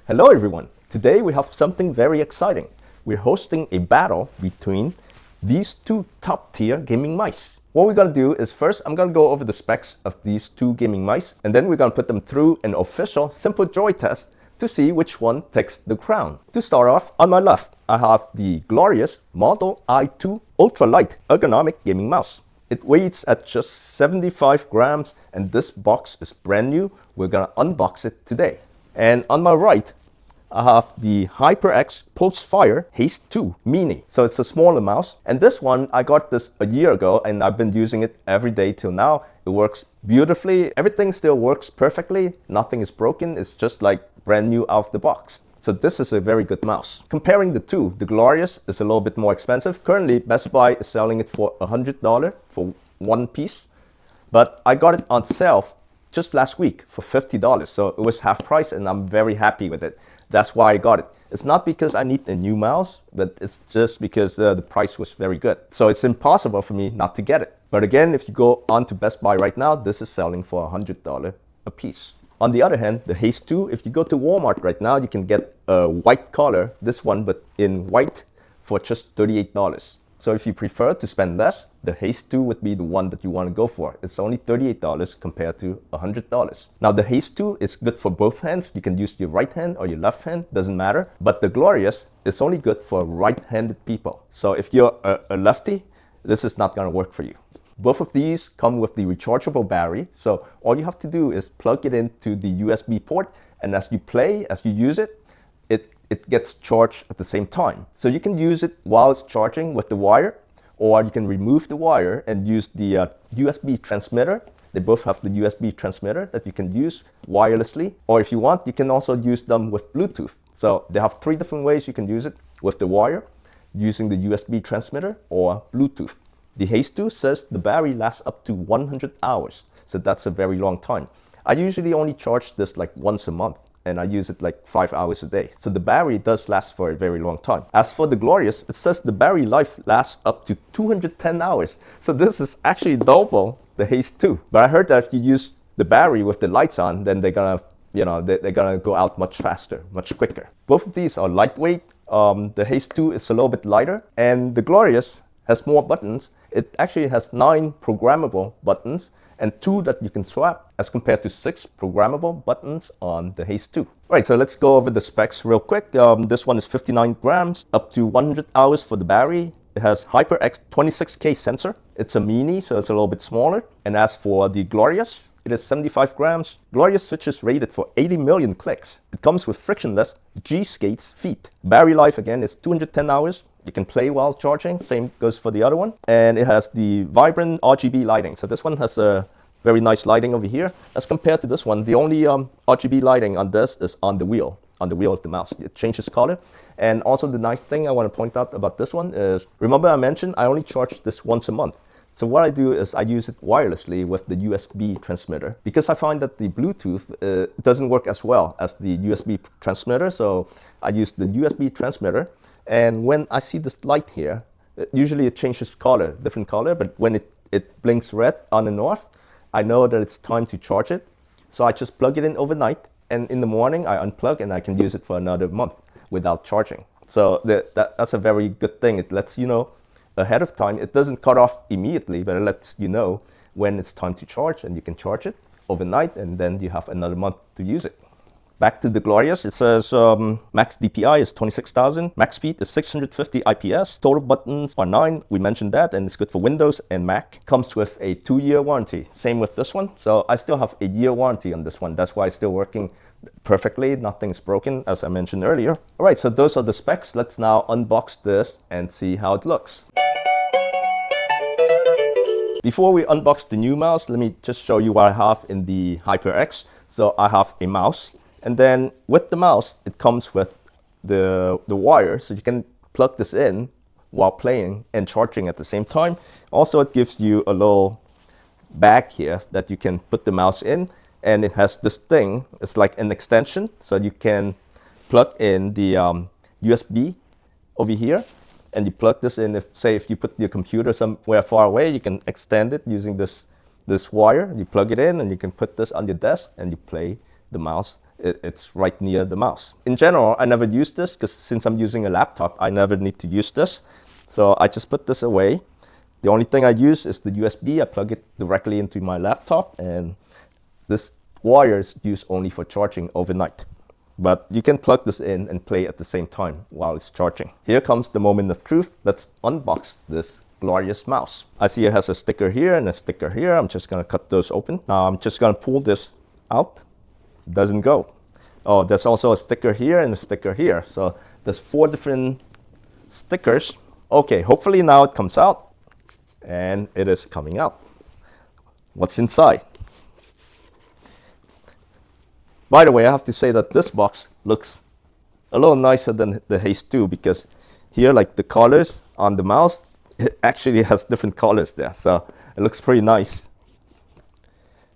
Hello everyone! Today we have something very exciting. We're hosting a battle between these two top tier gaming mice. What we're gonna do is first I'm gonna go over the specs of these two gaming mice, and then we're gonna put them through an official simple joy test to see which one takes the crown. To start off, on my left, I have the glorious Model i2 ultralight ergonomic gaming mouse. It weighs at just 75 grams and this box is brand new. We're gonna unbox it today. And on my right, I have the HyperX Haste 2 Mini. So it's a smaller mouse. And this one, I got this a year ago and I've been using it every day till now. It works beautifully. Everything still works perfectly. Nothing is broken. It's just like brand new out of the box. So this is a very good mouse. Comparing the two, the Glorious is a little bit more expensive. Currently, Best Buy is selling it for $100 for one piece. But I got it on sale just last week for $50. So it was half price and I'm very happy with it. That's why I got it. It's not because I need a new mouse, but it's just because the price was very good. So it's impossible for me not to get it. But again, if you go on to Best Buy right now, this is selling for $100 a piece. On the other hand, the Haste 2, if you go to Walmart right now, you can get a white color, this one, but in white for just $38. So if you prefer to spend less, the Haste 2 would be the one that you want to go for. It's only $38 compared to $100. Now the Haste 2 is good for both hands. You can use your right hand or your left hand, doesn't matter. But the Glorious is only good for right-handed people. So if you're a lefty, this is not going to work for you. Both of these come with the rechargeable battery. So all you have to do is plug it into the USB port. And as you play, as you use it, it gets charged at the same time. So you can use it while it's charging with the wire, or you can remove the wire and use the USB transmitter. They both have the USB transmitter that you can use wirelessly. Or if you want, you can also use them with Bluetooth. So they have 3 different ways you can use it: with the wire, using the USB transmitter, or Bluetooth. The Haste 2 says the battery lasts up to 100 hours. So that's a very long time. I usually only charge this like once a month, and I use it like 5 hours a day. So the battery does last for a very long time. As for the Glorious, it says the battery life lasts up to 210 hours. So this is actually double the Haste 2. But I heard that if you use the battery with the lights on, then they're gonna, they're gonna go out much faster, much quicker. Both of these are lightweight. The Haste 2 is a little bit lighter, and the Glorious has more buttons. It actually has 9 programmable buttons and 2 that you can swap, as compared to 6 programmable buttons on the Haste 2. All right, so let's go over the specs real quick. This one is 59 grams, up to 100 hours for the battery. It has HyperX 26K sensor. It's a mini, so it's a little bit smaller. And as for the Glorious, it is 75 grams. Glorious Switch is rated for 80 million clicks. It comes with frictionless G-Skates feet. Battery life again is 210 hours. You can play while charging, same goes for the other one. And it has the vibrant RGB lighting. So this one has a very nice lighting over here. As compared to this one, the only RGB lighting on this is on the wheel of the mouse. It changes color. And also the nice thing I want to point out about this one is, remember I mentioned I only charge this once a month. So what I do is I use it wirelessly with the USB transmitter, because I find that the Bluetooth doesn't work as well as the USB transmitter. So I use the USB transmitter. And when I see this light here, usually it changes color, different color, but when it blinks red on and off, I know that it's time to charge it. So I just plug it in overnight, and in the morning I unplug and I can use it for another month without charging. So that's a very good thing. It lets you know ahead of time. It doesn't cut off immediately, but it lets you know when it's time to charge, and you can charge it overnight, and then you have another month to use it. Back to the Glorious, it says max DPI is 26,000, max speed is 650 IPS, total buttons are 9, we mentioned that, and it's good for Windows and Mac. Comes with a 2-year warranty, same with this one. So I still have a year warranty on this one. That's why it's still working perfectly, nothing's broken, as I mentioned earlier. All right, so those are the specs. Let's now unbox this and see how it looks. Before we unbox the new mouse, let me just show you what I have in the HyperX. So I have a mouse. And then with the mouse, it comes with the wire, so you can plug this in while playing and charging at the same time. Also, it gives you a little bag here that you can put the mouse in, and it has this thing. It's like an extension, so you can plug in the USB over here, and you plug this in. If you put your computer somewhere far away, you can extend it using this wire. You plug it in, and you can put this on your desk, and you play the mouse, it's right near the mouse. In general, I never use this because since I'm using a laptop, I never need to use this. So I just put this away. The only thing I use is the USB. I plug it directly into my laptop, and this wire is used only for charging overnight. But you can plug this in and play at the same time while it's charging. Here comes the moment of truth. Let's unbox this glorious mouse. I see it has a sticker here and a sticker here. I'm just gonna cut those open. Now I'm just gonna pull this out. It doesn't go. Oh, there's also a sticker here and a sticker here. So there's 4 different stickers. Okay, hopefully now it comes out. And it is coming out. What's inside? By the way, I have to say that this box looks a little nicer than the Haste 2 because here, like the colors on the mouse, it actually has different colors there. So it looks pretty nice.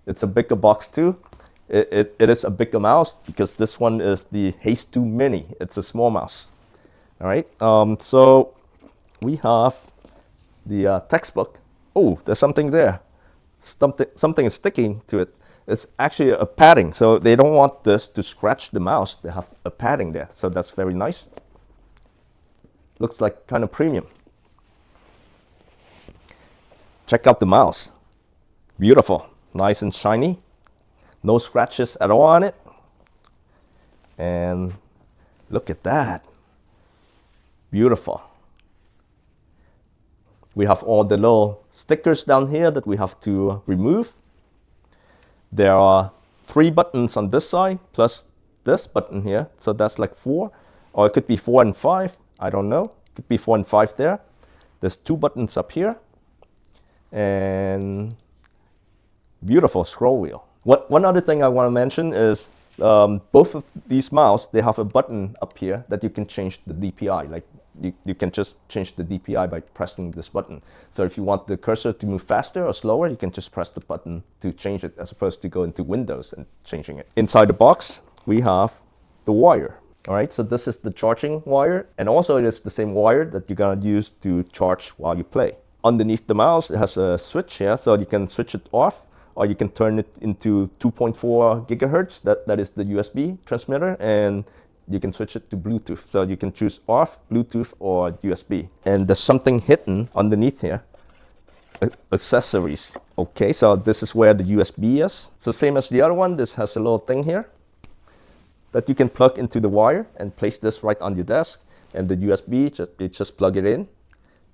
It's a bigger box too. It is a bigger mouse because this one is the Haste 2 Mini. It's a small mouse. All right. So we have the textbook. Oh, there's something there. Something is sticking to it. It's actually a padding, so they don't want this to scratch the mouse. They have a padding there, so that's very nice. Looks like kind of premium. Check out the mouse. Beautiful, nice and shiny. No scratches at all on it. And look at that. Beautiful. We have all the little stickers down here that we have to remove. There are 3 buttons on this side plus this button here. So that's like 4, or it could be 4 and 5. I don't know. It could be 4 and 5 there. There's 2 buttons up here. And beautiful scroll wheel. One other thing I want to mention is both of these mouse, they have a button up here that you can change the DPI. Like you can just change the DPI by pressing this button. So if you want the cursor to move faster or slower, you can just press the button to change it as opposed to go into Windows and changing it. Inside the box, we have the wire. All right, so this is the charging wire, and also it is the same wire that you're gonna use to charge while you play. Underneath the mouse, it has a switch here, so you can switch it off, or you can turn it into 2.4 gigahertz. That is the USB transmitter, and you can switch it to Bluetooth. So you can choose off, Bluetooth, or USB. And there's something hidden underneath here. Accessories. Okay, so this is where the USB is. So same as the other one, this has a little thing here that you can plug into the wire and place this right on your desk. And the USB, you just plug it in,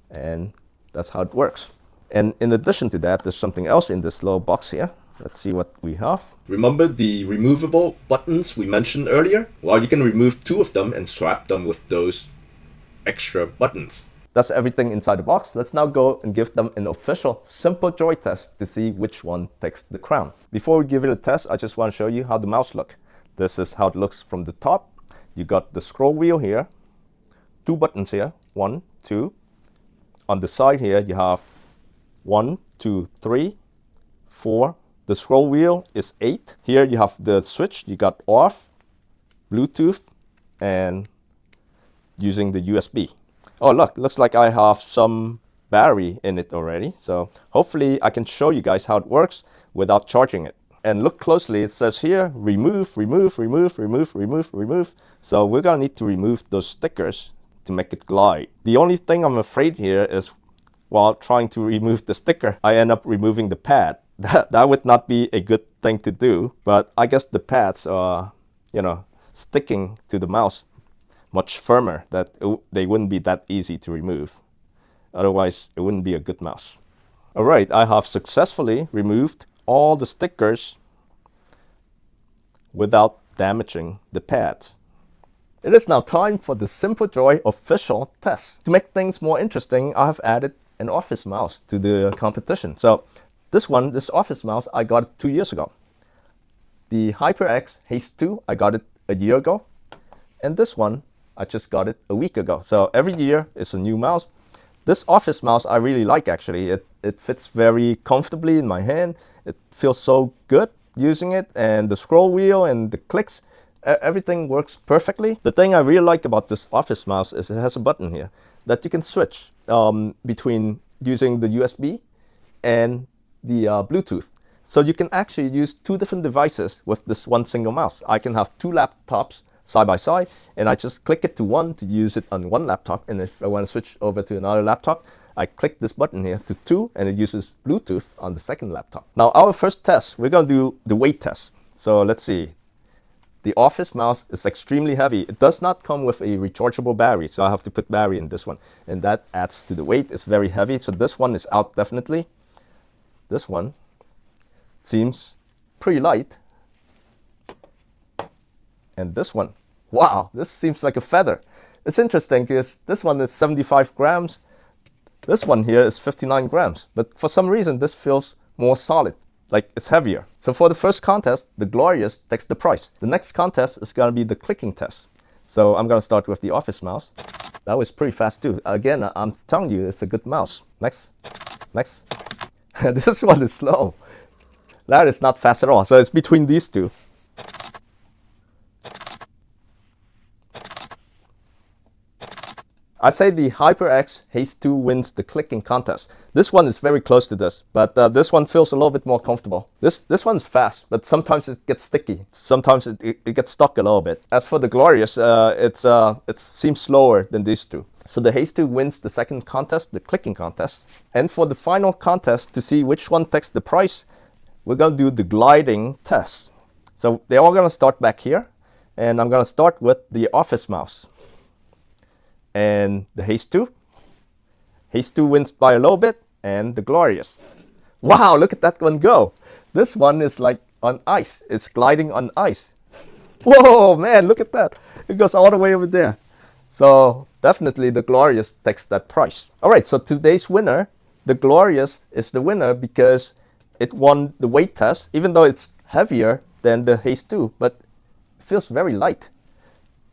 and that's how it works. And in addition to that, there's something else in this little box here. Let's see what we have. Remember the removable buttons we mentioned earlier? Well, you can remove 2 of them and swap them with those extra buttons. That's everything inside the box. Let's now go and give them an official simple joy test to see which one takes the crown. Before we give it a test, I just want to show you how the mouse looks. This is how it looks from the top. You got the scroll wheel here, 2 buttons here, 1, 2. On the side here, you have 1, 2, 3, 4. The scroll wheel is 8. Here you have the switch. You got off, Bluetooth, and using the USB. Oh, look, looks like I have some battery in it already. So hopefully I can show you guys how it works without charging it. And look closely, it says here, remove, remove, remove, remove, remove, remove. So we're gonna need to remove those stickers to make it glide. The only thing I'm afraid here is while trying to remove the sticker, I end up removing the pad. That would not be a good thing to do, but I guess the pads are, sticking to the mouse much firmer that they wouldn't be that easy to remove. Otherwise, it wouldn't be a good mouse. All right, I have successfully removed all the stickers without damaging the pads. It is now time for the Simple Joy official test. To make things more interesting, I have added an office mouse to the competition. So this office mouse, I got it 2 years ago. The HyperX Haste 2, I got it a year ago. And this one, I just got it a week ago. So every year it's a new mouse. This office mouse I really like actually. It fits very comfortably in my hand. It feels so good using it, and the scroll wheel and the clicks, everything works perfectly. The thing I really like about this office mouse is it has a button here that you can switch between using the USB and the Bluetooth. So you can actually use two different devices with this one single mouse. I can have two laptops side by side, and I just click it to one to use it on one laptop. And if I want to switch over to another laptop, I click this button here to two, and it uses Bluetooth on the second laptop. Now, our first test, we're going to do the weight test. So let's see. The Office mouse is extremely heavy. It does not come with a rechargeable battery, so I have to put battery in this one. And that adds to the weight. It's very heavy, so this one is out definitely. This one seems pretty light. And this one, wow, this seems like a feather. It's interesting because this one is 75 grams. This one here is 59 grams. But for some reason, this feels more solid, like it's heavier. So for the first contest, the Glorious takes the prize. The next contest is going to be the clicking test. So I'm going to start with the Office mouse. That was pretty fast too. Again, I'm telling you, it's a good mouse. Next. This one is slow. That is not fast at all. So it's between these two. I say the HyperX Haste 2 wins the clicking contest. This one is very close to this, but this one feels a little bit more comfortable. This one's fast, but sometimes it gets sticky. Sometimes it gets stuck a little bit. As for the Glorious, it seems slower than these two. So the Haste 2 wins the second contest, the clicking contest. And for the final contest, to see which one takes the prize, we're going to do the gliding test. So they're all going to start back here, and I'm going to start with the Office mouse. And the Haste 2. Haste 2 wins by a little bit, and the Glorious. Wow, look at that one go. This one is like on ice. It's gliding on ice. Whoa, man, look at that. It goes all the way over there. So definitely the Glorious takes that prize. All right, so today's winner, the Glorious is the winner because it won the weight test, even though it's heavier than the Haste 2, but it feels very light.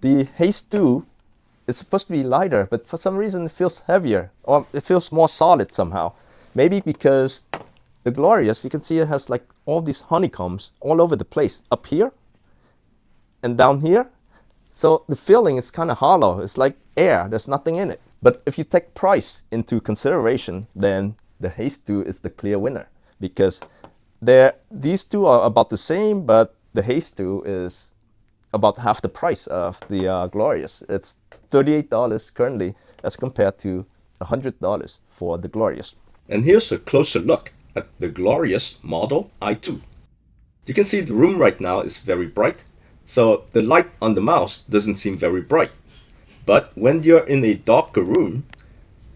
The Haste 2 it's supposed to be lighter, but for some reason it feels heavier, or it feels more solid somehow. Maybe because the Glorious, you can see it has like all these honeycombs all over the place, up here and down here. So the feeling is kind of hollow. It's like air, there's nothing in it. But if you take price into consideration, then the Haste 2 is the clear winner, because these two are about the same, but the Haste 2 is about half the price of the Glorious. It's $38 currently as compared to $100 for the Glorious. And here's a closer look at the Glorious Model i2. You can see the room right now is very bright, so the light on the mouse doesn't seem very bright. But when you're in a darker room,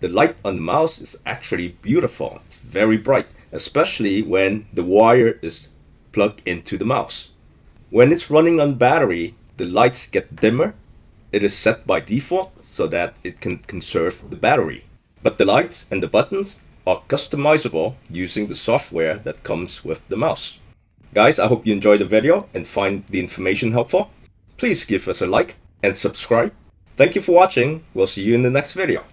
the light on the mouse is actually beautiful. It's very bright, especially when the wire is plugged into the mouse. When it's running on battery, the lights get dimmer. It is set by default so that it can conserve the battery. But the lights and the buttons are customizable using the software that comes with the mouse. Guys, I hope you enjoyed the video and find the information helpful. Please give us a like and subscribe. Thank you for watching. We'll see you in the next video.